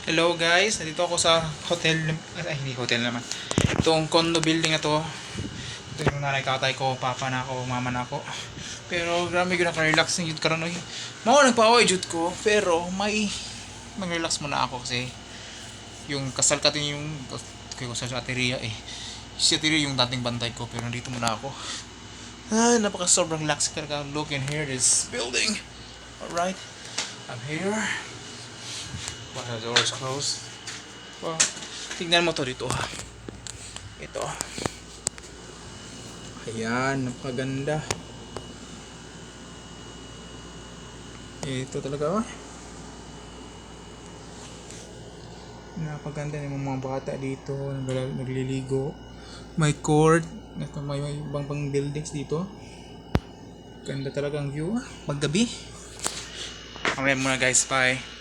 Hello guys, nandito ako sa hotel, ay hindi hotel naman. Itong condo building na to. Ito yung nanay tatay ko, papa na ako, mama na ako. Pero grabe yun, naka-relax na yun karon. Mao nagpa-away jud ko, pero may mag-relax muna ako kasi yung kasal katin yung kayo sa Ateria eh. Si Ateria yung dating bantay ko, pero nandito muna ako. Ah, napaka sobrang relax ka. Look in here, this building. Alright, I'm here. One of the doors closed. Well, tignan mo to dito ha. Ito. Ayan, napakaganda. Ito talaga. Napakaganda ng mga bata dito. Nagliligo. May court. Ito, may ibang pang buildings dito. Ganda talaga ang view. Maggabi. Mamaya muna guys. Bye.